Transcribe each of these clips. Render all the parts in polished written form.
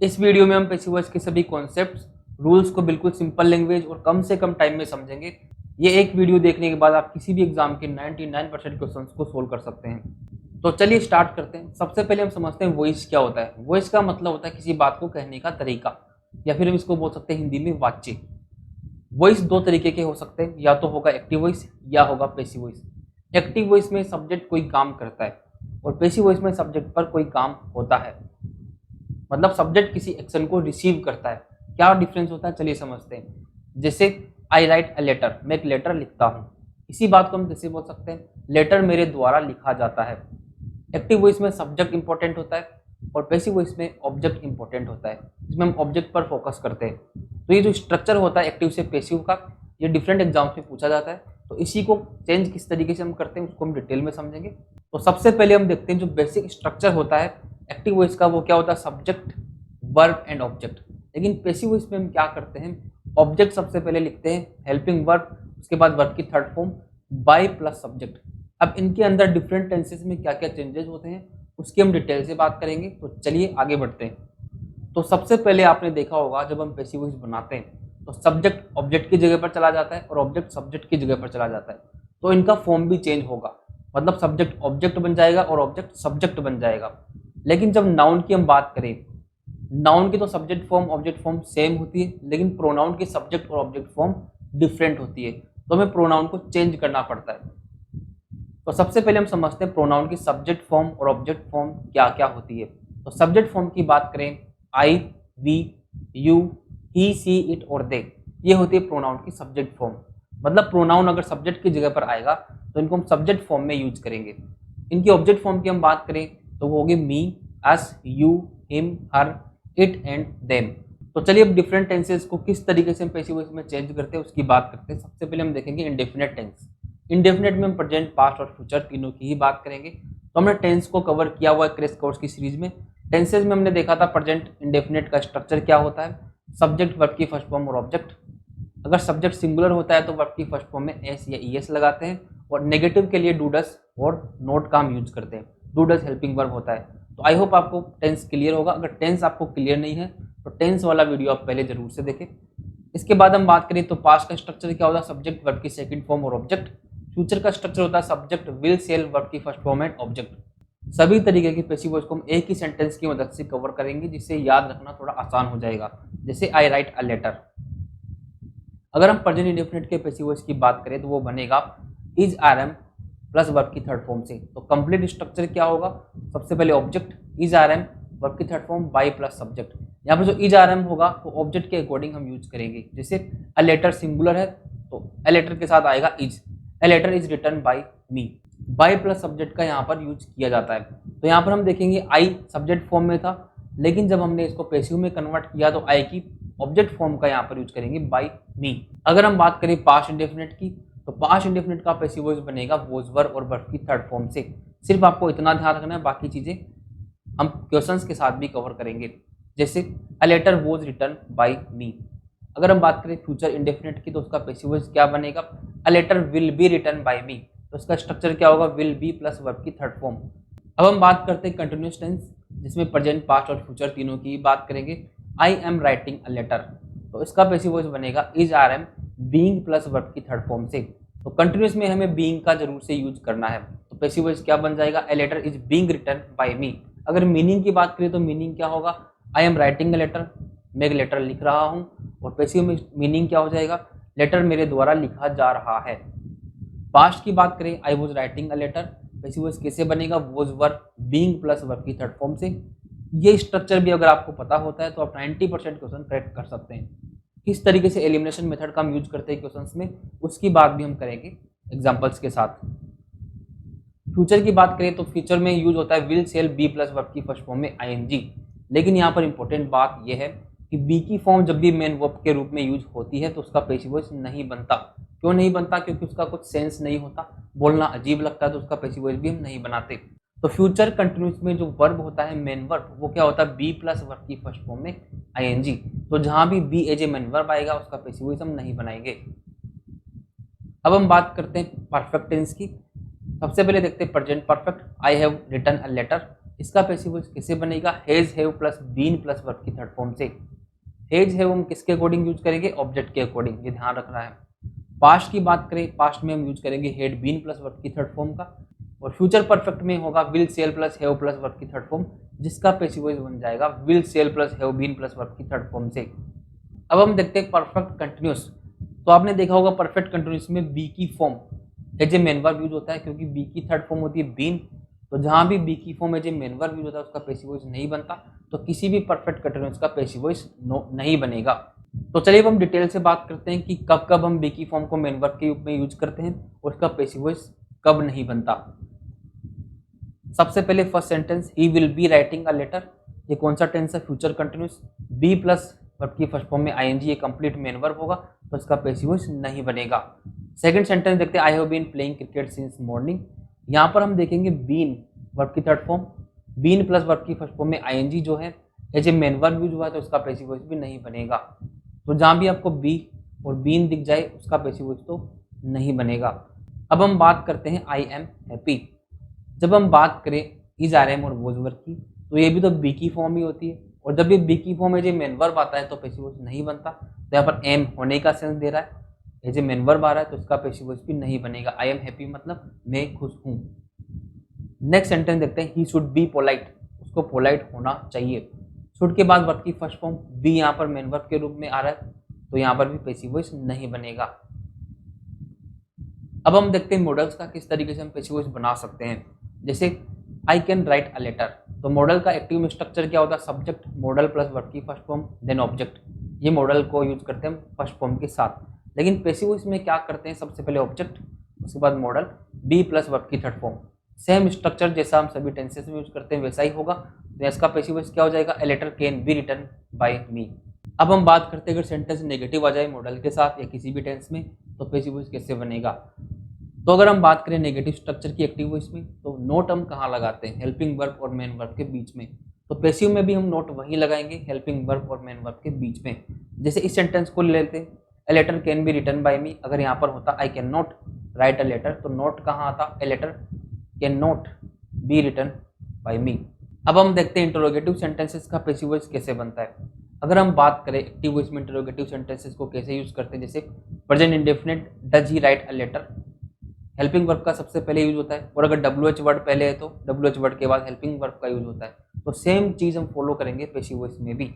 इस वीडियो में हम पैसिव वॉइस के सभी कॉन्सेप्ट्स, रूल्स को बिल्कुल सिंपल लैंग्वेज और कम से कम टाइम में समझेंगे। ये एक वीडियो देखने के बाद आप किसी भी एग्जाम के 99% क्वेश्चंस को सोल्व कर सकते हैं। तो चलिए स्टार्ट करते हैं। सबसे पहले हम समझते हैं वॉइस क्या होता है। वॉइस का मतलब होता है किसी बात को कहने का तरीका, या फिर हम इसको बोल सकते हैं हिंदी में वाच्य। वॉइस दो तरीके के हो सकते हैं, या तो होगा एक्टिव वॉइस या होगा पैसिव वॉइस। एक्टिव वॉइस में सब्जेक्ट कोई काम करता है और पैसिव वॉइस में सब्जेक्ट पर कोई काम होता है, मतलब सब्जेक्ट किसी एक्शन को रिसीव करता है। क्या डिफरेंस होता है चलिए समझते हैं। जैसे आई राइट अ लेटर, मैं एक लेटर लिखता हूँ। इसी बात को हम कैसे बोल सकते हैं, लेटर मेरे द्वारा लिखा जाता है। एक्टिव वॉइस में सब्जेक्ट इंपॉर्टेंट होता है और पैसिव वॉइस में ऑब्जेक्ट इंपॉर्टेंट होता है, जिसमें हम ऑब्जेक्ट पर फोकस करते हैं। तो ये जो स्ट्रक्चर होता है एक्टिव से पैसिव का, ये डिफरेंट एग्जाम्स में पूछा जाता है। तो इसी को चेंज किस तरीके से हम करते हैं उसको हम डिटेल में समझेंगे। तो सबसे पहले हम देखते हैं जो बेसिक स्ट्रक्चर होता है एक्टिव वॉइस का, वो क्या होता है, सब्जेक्ट, वर्ब एंड ऑब्जेक्ट। लेकिन पैसिव वॉइस में हम क्या करते हैं, ऑब्जेक्ट सबसे पहले लिखते हैं, हेल्पिंग वर्ब, उसके बाद वर्ब की third form by plus subject. अब इनके अंदर डिफरेंट टेंसेस में क्या क्या चेंजेस होते हैं उसकी हम डिटेल से बात करेंगे। तो चलिए आगे बढ़ते हैं। तो सबसे पहले आपने देखा होगा जब हम पैसिव वॉइस बनाते हैं तो सब्जेक्ट ऑब्जेक्ट की जगह पर चला जाता है और ऑब्जेक्ट सब्जेक्ट की जगह पर चला जाता है। तो इनका फॉर्म भी चेंज होगा, मतलब सब्जेक्ट ऑब्जेक्ट बन जाएगा और ऑब्जेक्ट सब्जेक्ट बन जाएगा। लेकिन जब नाउन की हम बात करें, नाउन की तो subject form object form same होती है, लेकिन प्रोनाउन की सब्जेक्ट और ऑब्जेक्ट फॉर्म डिफरेंट होती है। तो हमें प्रोनाउन को चेंज करना पड़ता है। तो सबसे पहले हम समझते हैं प्रोनाउन की सब्जेक्ट फॉर्म और ऑब्जेक्ट फॉर्म क्या क्या होती है। तो सब्जेक्ट फॉर्म की बात करें, I, we, you, he, she, it और दे, ये होती है प्रोनाउन की सब्जेक्ट फॉर्म। मतलब प्रोनाउन अगर सब्जेक्ट की जगह पर आएगा तो इनको हम सब्जेक्ट फॉर्म में यूज करेंगे। इनकी ऑब्जेक्ट फॉर्म की हम बात करें तो वो होगी me, us, you, him, her, it and them. तो चलिए अब डिफरेंट टेंसेस को किस तरीके से हम पैसिव वॉइस में चेंज करते हैं उसकी बात करते हैं। सबसे पहले हम देखेंगे इंडेफिनेट टेंस। इंडेफिनेट में हम प्रेजेंट, पास्ट और फ्यूचर तीनों की ही बात करेंगे। तो हमने टेंस को कवर किया हुआ है क्रैश कोर्स की सीरीज में। टेंसेज में हमने देखा था प्रेजेंट इंडेफिनेट का स्ट्रक्चर क्या होता है, सब्जेक्ट, वर्ब की फर्स्ट फॉर्म और ऑब्जेक्ट। अगर सब्जेक्ट सिंगुलर होता है तो वर्ब की फर्स्ट फॉर्म में एस या ईएस लगाते हैं, और नेगेटिव के लिए डू डस और नोट का हम यूज करते हैं। डू डस हेल्पिंग वर्ब होता है। तो आई होप आपको टेंस क्लियर होगा। अगर टेंस आपको क्लियर नहीं है तो टेंस वाला वीडियो आप पहले जरूर से देखें। इसके बाद हम बात करें तो पास्ट का स्ट्रक्चर क्या होता है, सब्जेक्ट, वर्ब की सेकंड फॉर्म और ऑब्जेक्ट। फ्यूचर का स्ट्रक्चर होता है सब्जेक्ट, विल, सेल, वर्ब की फर्स्ट फॉर्म एंड ऑब्जेक्ट। सभी तरीके की पैसिव वॉइस को हम एक ही सेंटेंस की मदद से कवर करेंगे, जिससे याद रखना थोड़ा आसान हो जाएगा। जैसे आई राइट अ लेटर। अगर हम प्रेजेंट इंडेफिनिट के पैसिव वॉइस की बात करें तो वो बनेगा is, are am plus verb की थर्ड फॉर्म से। तो कंप्लीट स्ट्रक्चर क्या होगा, सबसे पहले object is, are am, verb की third form by plus subject. यहाँ पर जो इज, आर एम होगा वो ऑब्जेक्ट के अकॉर्डिंग हम यूज करेंगे। जैसे अ लेटर सिंगुलर है तो अ लेटर के साथ आएगा is, a letter is written by me. By plus subject का यहाँ पर यूज किया जाता है। तो यहाँ पर हम देखेंगे आई सब्जेक्ट फॉर्म में था, लेकिन जब हमने इसको पैसिव में कन्वर्ट किया तो आई की ऑब्जेक्ट फॉर्म का यहाँ पर यूज करेंगे बाय मी। अगर हम बात करें पास्ट इंडेफिनिट की तो पास्ट इंडेफिनिट का पैसिव वॉइस बनेगा वॉज, वर और वर्ब की थर्ड फॉर्म से। सिर्फ आपको इतना ध्यान रखना है, बाकी चीजें हम क्वेश्चंस के साथ भी कवर करेंगे। जैसे a letter was written by me. अगर हम बात करें फ्यूचर इंडेफिनिट की तो उसका पैसिव वॉइस क्या बनेगा, a letter will be written by me. तो उसका स्ट्रक्चर क्या होगा, विल बी प्लस वर्ब की थर्ड फॉर्म। अब हम बात करते हैं कंटिन्यूस टेंस, जिसमें प्रेजेंट, पास्ट और फ्यूचर तीनों की बात करेंगे। I am writing a letter, तो इसका पैसिव वॉइस बनेगा is, are am, being plus verb की थर्ड फॉर्म से। तो कंटिन्यूस में हमें बीइंग का जरूर से यूज करना है। तो पैसिव वॉइस क्या बन जाएगा, a letter is being written by me. अगर मीनिंग की बात करें तो मीनिंग क्या होगा, I am writing a letter, मैं एक लेटर लिख रहा हूँ। और पैसिव में मीनिंग क्या हो जाएगा, लेटर मेरे द्वारा लिखा जा रहा है। पास्ट की बात करें, I was writing a letter, passive voice कैसे बनेगा, was verb being plus verb की थर्ड फॉर्म से। ये स्ट्रक्चर भी अगर आपको पता होता है तो आप 90% क्वेश्चन करेक्ट कर सकते हैं। किस तरीके से एलिमिनेशन मेथड का हम यूज करते हैं क्वेश्चंस में, उसकी बात भी हम करेंगे एग्जांपल्स के साथ। फ्यूचर की बात करें तो फ्यूचर में यूज होता है will, shall, be plus verb की फर्स्ट फॉर्म में आईएनजी। लेकिन यहाँ पर इंपॉर्टेंट बात यह है कि बी की फॉर्म जब भी मेन वर्ब के रूप में यूज होती है तो उसका पैसिव वॉइस नहीं बनता। क्यों नहीं बनता, क्योंकि उसका कुछ सेंस नहीं होता, बोलना अजीब लगता है, तो उसका पैसिव वॉइस भी हम नहीं बनाते। तो फ्यूचर कंटिन्यूस में जो वर्ब होता है मेन वर्ब, वो क्या होता है, बी प्लस वर्ब की फर्स्ट फॉर्म में आईएनजी। तो जहां भी be as a main verb आएगा उसका पैसिव वॉइस हम नहीं बनाएंगे। अब हम बात करते हैं परफेक्ट टेंस की। सबसे पहले देखते हैं present perfect, I have written a letter. इसका पैसिव वॉइस कैसे बनेगा, has have plus been plus verb की थर्ड फॉर्म से। हैज हैव हम किसके अकॉर्डिंग यूज करेंगे, ऑब्जेक्ट के अकॉर्डिंग, ये ध्यान रखना है। पास्ट की बात करें, पास्ट में हम यूज करेंगे हैड बीन प्लस वर्ब की थर्ड फॉर्म का, और फ्यूचर परफेक्ट में होगा will shall plus have plus verb की थर्ड फॉर्म, जिसका पैसिव वॉइस बन जाएगा will shall plus have been plus verb की थर्ड फॉर्म से। अब हम देखते हैं परफेक्ट कंटिन्यूस। तो आपने देखा होगा परफेक्ट कंटिन्यूस में बी की form as a main verb use होता है, क्योंकि बी की थर्ड फॉर्म होती है बीन, तो जहां भी बी की form as a main verb use होता है उसका पैसिव वॉइस नहीं बनता, तो किसी भी परफेक्ट कंटिन्यूस का पैसिव वॉइस नहीं बनेगा। तो चलिए अब हम डिटेल से बात करते हैं कि कब कब हम बी की फॉर्म को मेन वर्ब के रूप में यूज करते हैं और उसका पैसिव वॉइस कब नहीं बनता। सबसे पहले first sentence, he will be writing a letter, ये कौन सा टेंस है, future continuous, be plus verb की फर्स्ट फॉर्म में आईएनजी, ये कंप्लीट मेन वर्ब होगा, तो इसका पैसिव वॉइस नहीं बनेगा। सेकंड सेंटेंस देखते हैं, I have been playing cricket since morning, यहाँ पर हम देखेंगे बीन वर्ब की third form, been plus verb की फर्स्ट फॉर्म में आईएनजी जो है as a main verb use हुआ है, तो इसका पैसिव वॉइस भी नहीं बनेगा। तो जहां भी आपको बी और बीन दिख जाए उसका पैसिव वॉइस तो नहीं बनेगा। अब हम बात करते हैं आई एम हैप्पी। जब हम बात करें इज आर एम और वॉज वर्ब की, तो ये भी तो बी की फॉर्म ही होती है, और जब भी बी की form as a main verb आता है तो पैसिव वॉइस नहीं बनता। तो यहाँ पर एम होने का सेंस दे रहा है, एज ए मेन वर्ब आ रहा है, तो इसका पैसिव वॉइस भी नहीं बनेगा। आई एम हैप्पी मतलब मैं खुश हूँ। नेक्स्ट सेंटेंस देखते हैं, ही शुड बी पोलाइट, उसको पोलाइट होना चाहिए। शुड के बाद वर्ब की फर्स्ट फॉर्म बी यहाँ पर मेन वर्ब के रूप में आ रहा है, तो यहाँ पर भी पैसिव वॉइस नहीं बनेगा। अब हम देखते हैं मॉडल्स का किस तरीके से हम पैसिव वॉइस बना सकते हैं। जैसे I can write a letter, तो मॉडल का एक्टिव स्ट्रक्चर क्या होता है, सब्जेक्ट मॉडल प्लस वर्ब की फर्स्ट फॉर्म देन ऑब्जेक्ट, ये मॉडल को यूज करते हैं हम फर्स्ट फॉर्म के साथ। लेकिन पैसिव वॉइस में क्या करते हैं, सबसे पहले ऑब्जेक्ट, उसके बाद मॉडल, बी प्लस वर्ब की थर्ड फॉर्म, सेम स्ट्रक्चर जैसा हम सभी टेंसेस में यूज करते हैं वैसा ही होगा। तो इसका पैसिव वॉइस क्या हो जाएगा, a letter can be written by me. अब हम बात करते हैं अगर सेंटेंस नेगेटिव आ जाए मॉडल के साथ या किसी भी टेंस में, तो पैसिव वॉइस कैसे बनेगा। तो अगर हम बात करें नेगेटिव स्ट्रक्चर की एक्टिव वॉइस में, तो नोट हम कहाँ लगाते हैं, हेल्पिंग वर्ब और मेन वर्ब के बीच में। तो पैसिव में भी हम नोट वहीं लगाएंगे, हेल्पिंग वर्ब और मेन वर्ब के बीच में। जैसे इस सेंटेंस को ले लेते हैं, a letter can be written by me, अगर यहाँ पर होता I can not write a letter, तो नोट कहाँ आता, a letter can not be written by me. अब हम देखते हैं इंटरोगेटिव सेंटेंसेस का पैसिव वॉइस कैसे बनता है। अगर हम बात करें एक्टिव वॉइस में इंटरोगेटिव सेंटेंसेस को कैसे यूज करते हैं, जैसे present indefinite does he write a letter, helping verb का सबसे पहले यूज होता है, और अगर WH वर्ड पहले है तो WH वर्ड के बाद हेल्पिंग वर्ब का यूज होता है। तो सेम चीज हम फॉलो करेंगे पैसिव वॉइस में भी,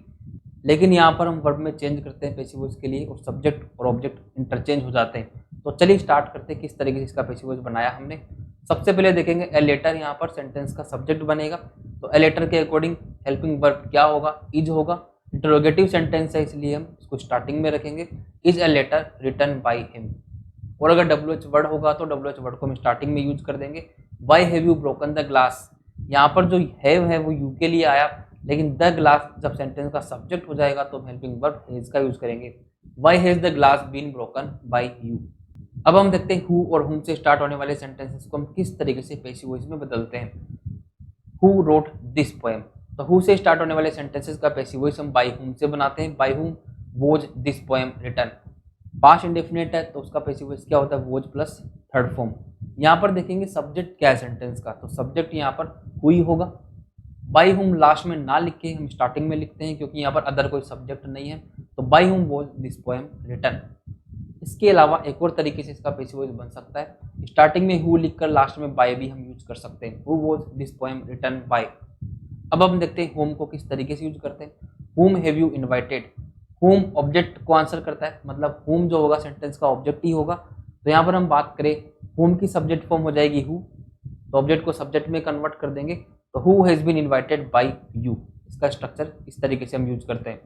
लेकिन यहाँ पर हम वर्ब में चेंज करते हैं पैसिव वॉइस के लिए, और सब्जेक्ट और ऑब्जेक्ट इंटरचेंज हो जाते हैं। तो चलिए स्टार्ट करते हैं किस तरीके से इसका पैसिव वॉइस बनाया हमने। सबसे पहले देखेंगे ए लेटर, यहाँ पर सेंटेंस का सब्जेक्ट बनेगा, तो ए लेटर के अकॉर्डिंग हेल्पिंग वर्ब क्या होगा, इज होगा। इंटरोगेटिव सेंटेंस है इसलिए हम इसको स्टार्टिंग में रखेंगे, is a letter written by him. और अगर WH वर्ड होगा तो WH वर्ड को हम स्टार्टिंग में यूज कर देंगे। Why have you broken the glass, यहाँ पर जो हैव है वो यू के लिए आया, लेकिन द ग्लास जब सेंटेंस का सब्जेक्ट हो जाएगा तो हम हेल्पिंग वर्ब हैज का यूज करेंगे। Why has the glass been broken by you. अब हम देखते हैं हु और हुम से स्टार्ट होने वाले सेंटेंसेस को हम किस तरीके से पैसिव वॉइस में बदलते हैं। हु रोट दिस पोएम, तो हु से स्टार्ट होने वाले सेंटेंसेस का पैसिव वॉइस हम बाय हुम से बनाते हैं। By whom was this poem written. Past indefinite है तो उसका पैसिव वॉइस क्या होता है, वॉज प्लस थर्ड फॉर्म। यहाँ पर देखेंगे सब्जेक्ट क्या है सेंटेंस का, तो सब्जेक्ट यहाँ पर हुई होगा। बाय हुम लास्ट में ना लिख के हम स्टार्टिंग में लिखते हैं, क्योंकि यहाँ पर अदर कोई सब्जेक्ट नहीं है। तो bye whom was this poem written. इसके अलावा एक और तरीके से इसका पैसिव वॉइस बन सकता है, स्टार्टिंग में हु लिखकर लास्ट में बाय भी हम यूज कर सकते हैं, who was this poem written by. अब हम देखते हैं होम को किस तरीके से यूज करते हैं। हुम have you invited, home object को आंसर करता है, मतलब होम जो होगा सेंटेंस का ऑब्जेक्ट ही होगा। तो यहाँ पर हम बात करें होम की सब्जेक्ट फॉर्म हो जाएगी हु, तो ऑब्जेक्ट को सब्जेक्ट में कन्वर्ट कर देंगे, तो who has been invited by you. इसका स्ट्रक्चर इस तरीके से हम यूज करते हैं।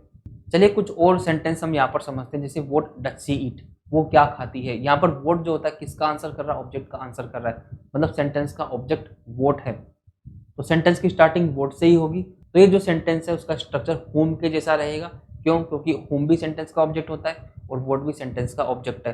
चलिए कुछ और सेंटेंस हम यहाँ पर समझते हैं, जैसे व्हाट डज शी ईट, वो क्या खाती है। यहाँ पर व्हाट जो होता है किसका आंसर कर रहा है, ऑब्जेक्ट का आंसर कर रहा है, मतलब सेंटेंस का ऑब्जेक्ट व्हाट है, तो सेंटेंस की स्टार्टिंग व्हाट से ही होगी। तो ये जो सेंटेंस है उसका स्ट्रक्चर होम के जैसा रहेगा, क्यों, क्योंकि होम भी सेंटेंस का ऑब्जेक्ट होता है और व्हाट भी सेंटेंस का ऑब्जेक्ट है।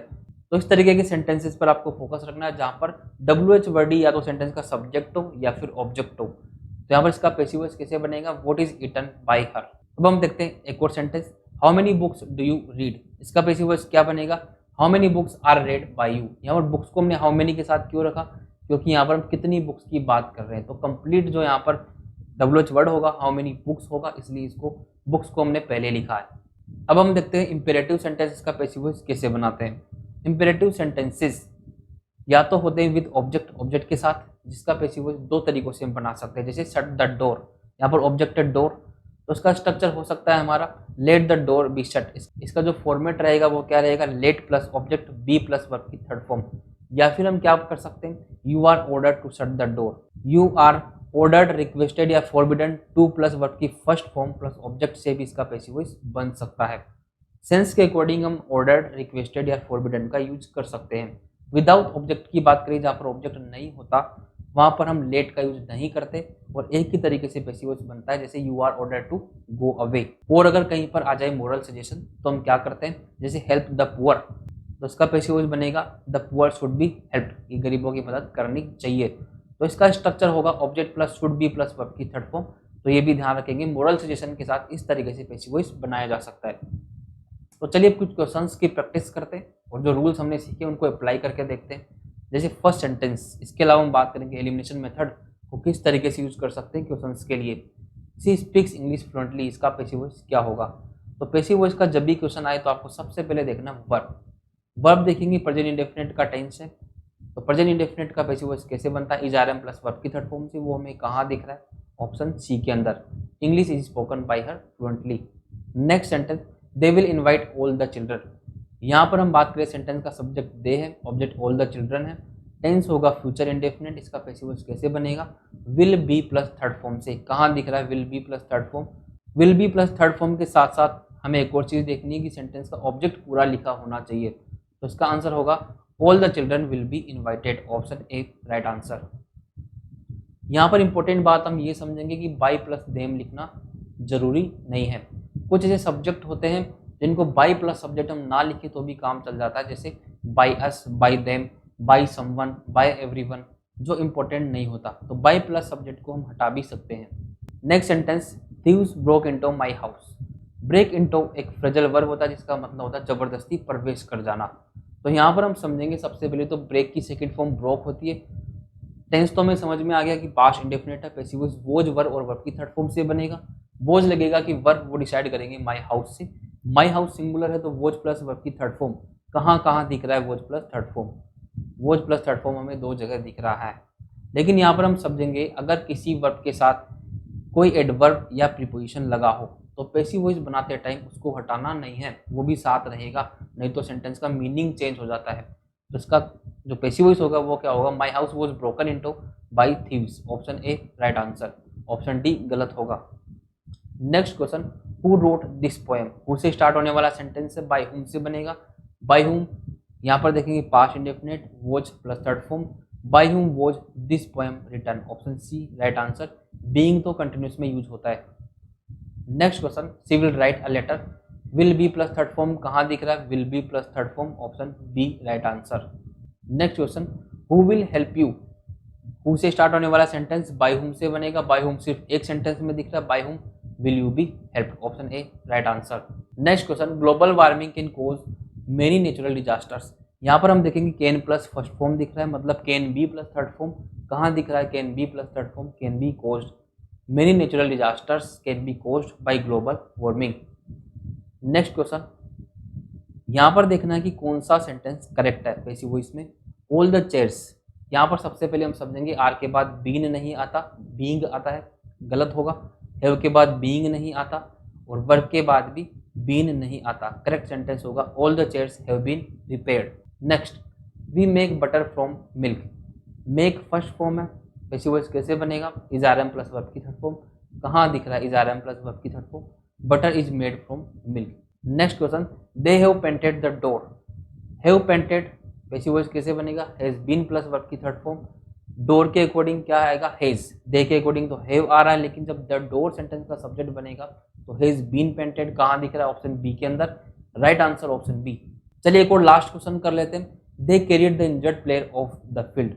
तो इस तरीके के सेंटेंसेस पर आपको फोकस रखना है, जहां पर WH वर्ड या तो सेंटेंस का सब्जेक्ट हो या फिर ऑब्जेक्ट हो। तो यहाँ पर इसका पैसिव वॉइस कैसे बनेगा, what is eaten by her. अब हम देखते हैं एक और sentence, how many books do you read, इसका पैसिव वॉइस क्या बनेगा, how many books are read by you. यहाँ पर बुक्स को हमने हाउ मेनी के साथ क्यों रखा, क्योंकि यहाँ पर हम कितनी बुक्स की बात कर रहे हैं। तो कंप्लीट जो यहाँ पर WH वर्ड होगा, हाउ मेनी बुक्स होगा, इसलिए इसको बुक्स को हमने पहले लिखा है। अब हम देखते हैं इंपेरेटिव सेंटेंसेस का पैसिव वॉइस कैसे बनाते हैं। इंपेरेटिव सेंटेंसेस या तो होते हैं विद ऑब्जेक्ट, ऑब्जेक्ट के साथ, जिसका पैसिव वॉइस दो तरीकों से हम बना सकते हैं। जैसे शट द डोर, यहाँ पर ऑब्जेक्ट है डोर, तो उसका स्ट्रक्चर हो सकता है हमारा let the door be shut. इसका जो फॉर्मेट रहेगा वो क्या रहेगा, let plus object be plus verb की थर्ड फॉर्म। या फिर हम क्या कर सकते हैं, you are ordered to shut the door, you are ordered, requested या फॉरबिडन, टू प्लस वर्ब की फर्स्ट फॉर्म प्लस ऑब्जेक्ट से भी इसका पैसिव वॉइस बन सकता है। सेंस के अकॉर्डिंग हम ऑर्डर्ड, रिक्वेस्टेड या फॉरबिडन का यूज कर सकते हैं। विदाउट ऑब्जेक्ट की बात करें, जहाँ पर ऑब्जेक्ट नहीं होता वहां पर हम लेट का यूज नहीं करते और एक ही तरीके से पैसिव वॉइस बनता है, जैसे you are ordered to go away. और अगर कहीं पर आ जाए मोरल सजेशन तो हम क्या करते हैं, जैसे हेल्प द पुअर, तो इसका पैसिव वॉइस बनेगा the poor should be helped, ये गरीबों की मदद करनी चाहिए। तो इसका स्ट्रक्चर होगा object plus should be plus verb की थर्ड फॉर्म। तो ये भी ध्यान रखेंगे, मोरल सजेशन के साथ इस तरीके से पैसिव वॉइस बनाया जा सकता है। तो चलिए कुछ क्वेश्चंस की प्रैक्टिस करते हैं और जो रूल्स हमने सीखे उनको अप्लाई करके देखते हैं। जैसे फर्स्ट सेंटेंस, इसके अलावा हम बात करेंगे एलिमिनेशन मेथड को किस तरीके से यूज कर सकते हैं क्वेश्चंस के लिए। सी स्पीक्स इंग्लिश फ्लुएंटली, इसका पैसिव वॉइस क्या होगा। तो पैसिव वॉइस का जब भी क्वेश्चन आए तो आपको सबसे पहले देखना वर्ब। वर्ब देखेंगे प्रेजेंट इंडेफिनिट का टेंस है, तो प्रेजेंट इंडेफिनिट का पैसिव वॉइस कैसे बनता है, is are am plus verb की थर्ड फॉर्म से। वो हमें कहाँ दिख रहा है, ऑप्शन सी के अंदर, English is spoken by her fluently. Next sentence, they will invite all the children, यहाँ पर हम बात करें सेंटेंस का सब्जेक्ट दे है, ऑब्जेक्ट ऑल द चिल्ड्रन है, टेंस होगा फ्यूचर इंडेफिनिट, इसका पैसिव वॉइस कैसे बनेगा, will be plus third form से। कहाँ दिख रहा है will be plus third form, will be plus third form के साथ साथ हमें एक और चीज देखनी है कि सेंटेंस का ऑब्जेक्ट पूरा लिखा होना चाहिए। तो इसका आंसर होगा all the children will be invited, option A right answer. यहाँ पर इंपॉर्टेंट बात हम ये समझेंगे कि बाई प्लस देम लिखना जरूरी नहीं है। कुछ ऐसे सब्जेक्ट होते हैं जिनको बाई प्लस सब्जेक्ट हम ना लिखे तो भी काम चल जाता है, जैसे by us, by them, by someone, by everyone, जो इंपॉर्टेंट नहीं होता। तो बाई प्लस सब्जेक्ट को हम हटा भी सकते हैं। Next sentence, thieves broke into my house. Break into एक फ्रेजल वर्ब होता है जिसका मतलब होता है जबरदस्ती प्रवेश कर जाना। तो यहाँ पर हम समझेंगे सबसे पहले तो ब्रेक की सेकंड फॉर्म ब्रोक होती है। टेंस तो हमें समझ में आ गया कि पास्ट इंडेफिनिट है, पैसिव वॉइस वोज वर्ब और वर्ब की थर्ड फॉर्म से बनेगा। वोज लगेगा कि वर्ब वो डिसाइड करेंगे माय हाउस से, माय हाउस सिंगुलर है तो वोज प्लस वर्ब की थर्ड फॉर्म। कहाँ कहाँ दिख रहा है was plus third form, was plus third form हमें दो जगह दिख रहा है। लेकिन यहाँ पर हम समझेंगे अगर किसी वर्ब के साथ कोई एडवर्ब या प्रीपोजिशन लगा हो तो पैसिव वॉइस बनाते टाइम उसको हटाना नहीं है, वो भी साथ रहेगा, नहीं तो सेंटेंस का मीनिंग चेंज हो जाता है। तो इसका जो पैसिव वॉइस होगा वो क्या होगा, my house was broken into bye thieves, option A right answer, option D गलत होगा। Next question, who wrote this poem, who से स्टार्ट होने वाला सेंटेंस है, बाय हुम से बनेगा। बाय हुम यहाँ पर देखेंगे past indefinite, was plus third form, by whom was this poem written, option C right answer. Being तो कंटिन्यूस में यूज होता है। Next question, she will write a letter, will be plus third form कहाँ दिख रहा है, will be plus third form, option B right answer. Next question, who will help you, who से start होने वाला सेंटेंस बाय हुम से बनेगा। By whom सिर्फ एक सेंटेंस में दिख रहा है, by whom will you B help, option A right answer. Next question, global warming can cause many natural disasters, यहाँ पर हम देखेंगे कैन प्लस फर्स्ट फॉर्म दिख रहा है, मतलब can be plus third form. कहाँ दिख रहा है can be plus third form, can be caused, many natural disasters can be caused by global warming. Next question, यहाँ पर देखना है कि कौन सा सेंटेंस करेक्ट है पैसिव वॉइस में। ऑल द चेयर्स, यहाँ पर सबसे पहले हम समझेंगे आर के बाद बीन नहीं आता, बीइंग आता है, गलत होगा। हैव के बाद बीइंग नहीं आता और वर्ब के बाद भी बीन नहीं आता। करेक्ट सेंटेंस होगा all the chairs have been repaired. Next, we make butter from milk, make first form है, पैसिव वॉइस कैसे बनेगा, is are am plus verb की थर्ड फॉर्म। कहाँ दिख रहा है is are am plus verb की third form, butter is made from milk. Next question, they have painted the door, have painted passive voice कैसे बनेगा, हैज बीन प्लस वर्ब की third form. Door के according क्या आएगा, has, दे के according तो have आ रहा है, लेकिन जब द डोर सेंटेंस का सब्जेक्ट बनेगा तो हैज बीन पेंटेड कहाँ दिख रहा है, ऑप्शन बी के अंदर, राइट आंसर ऑप्शन बी। चलिए एक और लास्ट क्वेश्चन कर लेते हैं, they carried the injured player off the field,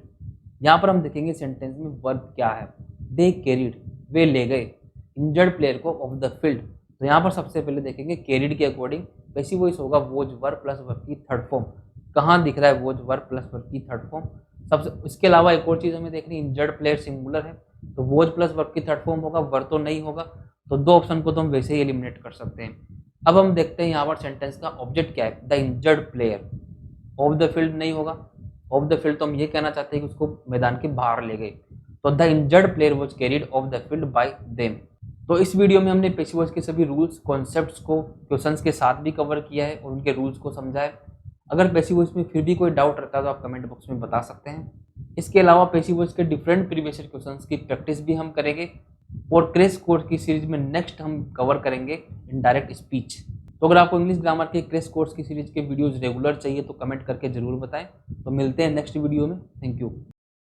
यहाँ पर हम देखेंगे सेंटेंस में वर्ब क्या है, दे कैरिड वे ले गए इंजर्ड प्लेयर को ऑफ द फील्ड। तो यहाँ पर सबसे पहले देखेंगे कैरिड के अकॉर्डिंग पैसिव वॉइस होगा वोज वर्ब प्लस वर्ब की थर्ड फॉर्म। कहाँ दिख रहा है वोज वर्ब प्लस वर्ब की थर्ड फॉर्म। सबसे इसके अलावा एक और चीज़ हमें देखनी, इंजर्ड प्लेयर सिंगुलर है तो वॉज प्लस वर्ब की थर्ड फॉर्म होगा, वर तो नहीं होगा, तो दो ऑप्शन को तो हम वैसे ही एलिमिनेट कर सकते हैं। अब हम देखते हैं यहाँ पर सेंटेंस का ऑब्जेक्ट क्या है, the injured player. Off the field नहीं होगा, ऑफ द फील्ड तो हम ये कहना चाहते हैं कि उसको मैदान के बाहर ले गए, तो the injured player was carried of the field bye them. तो इस वीडियो में हमने पैसिव वॉइस के सभी रूल्स कॉन्सेप्ट्स को क्वेश्चंस के साथ भी कवर किया है और उनके रूल्स को समझा है। अगर पैसिव वॉइस में फिर भी कोई डाउट रहता है तो आप कमेंट बॉक्स में बता सकते हैं। इसके अलावा पैसिव वॉइस के डिफरेंट प्रीवियस ईयर क्वेश्चंस की प्रैक्टिस भी हम करेंगे और क्रैश कोर्स की सीरीज में नेक्स्ट हम कवर करेंगे इनडायरेक्ट स्पीच। तो अगर आपको इंग्लिश ग्रामर के क्रैश कोर्स की सीरीज के वीडियोस रेगुलर चाहिए तो कमेंट करके जरूर बताएं। तो मिलते हैं नेक्स्ट वीडियो में। Thank you.